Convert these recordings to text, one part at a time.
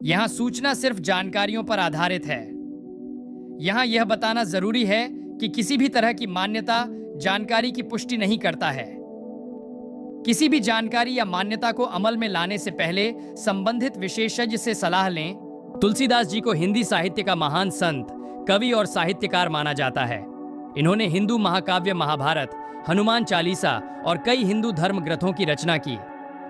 यहाँ सूचना सिर्फ जानकारियों पर आधारित है। यहाँ यह बताना जरूरी है कि किसी भी तरह की मान्यता जानकारी की पुष्टि नहीं करता है। किसी भी जानकारी या मान्यता को अमल में लाने से पहले संबंधित विशेषज्ञ से सलाह लें। तुलसीदास जी को हिंदी साहित्य का महान संत, कवि और साहित्यकार माना जाता है। इन्होंने हिंदू महाकाव्य महाभारत, हनुमान चालीसा और कई हिंदू धर्म ग्रंथों की रचना की।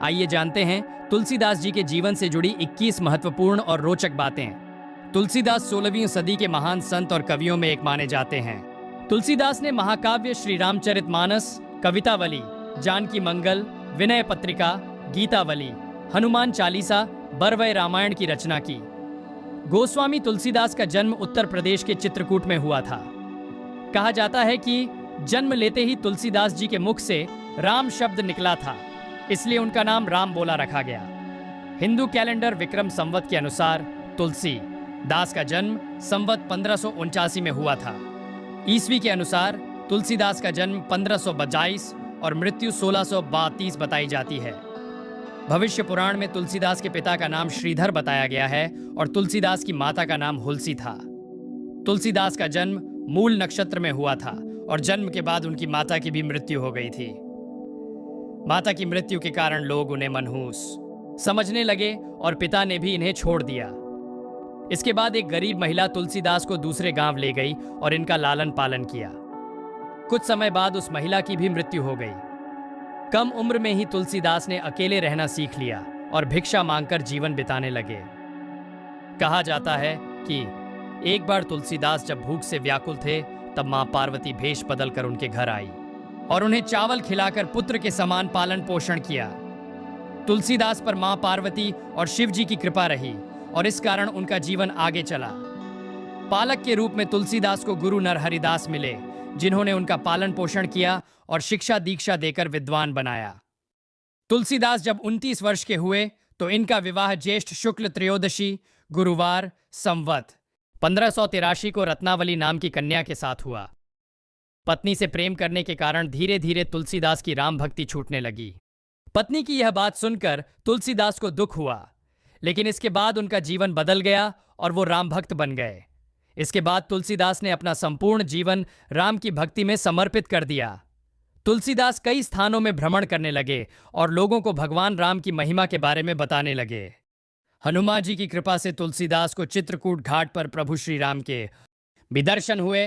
आइए जानते हैं तुलसीदास जी के जीवन से जुड़ी 21 महत्वपूर्ण और रोचक बातें। तुलसीदास 16वीं सदी के महान संत और कवियों में एक माने जाते हैं। तुलसीदास ने महाकाव्य श्री रामचरितमानस, कवितावली, जानकी मंगल, विनय पत्रिका, गीतावली, हनुमान चालीसा, बरवय रामायण की रचना की। गोस्वामी तुलसीदास का जन्म उत्तर प्रदेश के चित्रकूट में हुआ था। कहा जाता है कि जन्म लेते ही तुलसीदास जी के मुख से राम शब्द निकला था, इसलिए उनका नाम राम बोला रखा गया। हिंदू कैलेंडर विक्रम संवत के अनुसार तुलसी दास का जन्म संवत 1549 में हुआ था। ईसवी के अनुसार तुलसीदास का जन्म 1522 और मृत्यु 1632 बताई जाती है। भविष्य पुराण में तुलसीदास के पिता का नाम श्रीधर बताया गया है और तुलसीदास की माता का नाम हुलसी था। तुलसीदास का जन्म मूल नक्षत्र में हुआ था और जन्म के बाद उनकी माता की भी मृत्यु हो गई थी। माता की मृत्यु के कारण लोग उन्हें मनहूस समझने लगे और पिता ने भी इन्हें छोड़ दिया। इसके बाद एक गरीब महिला तुलसीदास को दूसरे गांव ले गई और इनका लालन पालन किया। कुछ समय बाद उस महिला की भी मृत्यु हो गई। कम उम्र में ही तुलसीदास ने अकेले रहना सीख लिया और भिक्षा मांगकर जीवन बिताने लगे। कहा जाता है कि एक बार तुलसीदास जब भूख से व्याकुल थे, तब मां पार्वती भेष बदलकर उनके घर आई और उन्हें चावल खिलाकर पुत्र के समान पालन पोषण किया। तुलसीदास पर मां पार्वती और शिव जी की कृपा रही और इस कारण उनका जीवन आगे चला। पालक के रूप में तुलसीदास को गुरु नरहरिदास मिले, जिन्होंने उनका पालन पोषण किया और शिक्षा दीक्षा देकर विद्वान बनाया। तुलसीदास जब 29 वर्ष के हुए तो इनका विवाह ज्येष्ठ शुक्ल त्रयोदशी गुरुवार संवत 1583 को रत्नावली नाम की कन्या के साथ हुआ। पत्नी से प्रेम करने के कारण धीरे धीरे तुलसीदास की राम भक्ति छूटने लगी। पत्नी की यह बात सुनकर तुलसीदास को दुख हुआ, लेकिन इसके बाद उनका जीवन बदल गया और वो राम भक्त बन गए। इसके बाद तुलसीदास ने अपना संपूर्ण जीवन राम की भक्ति में समर्पित कर दिया। तुलसीदास कई स्थानों में भ्रमण करने लगे और लोगों को भगवान राम की महिमा के बारे में बताने लगे। हनुमान जी की कृपा से तुलसीदास को चित्रकूट घाट पर प्रभु श्री राम के भी दर्शन हुए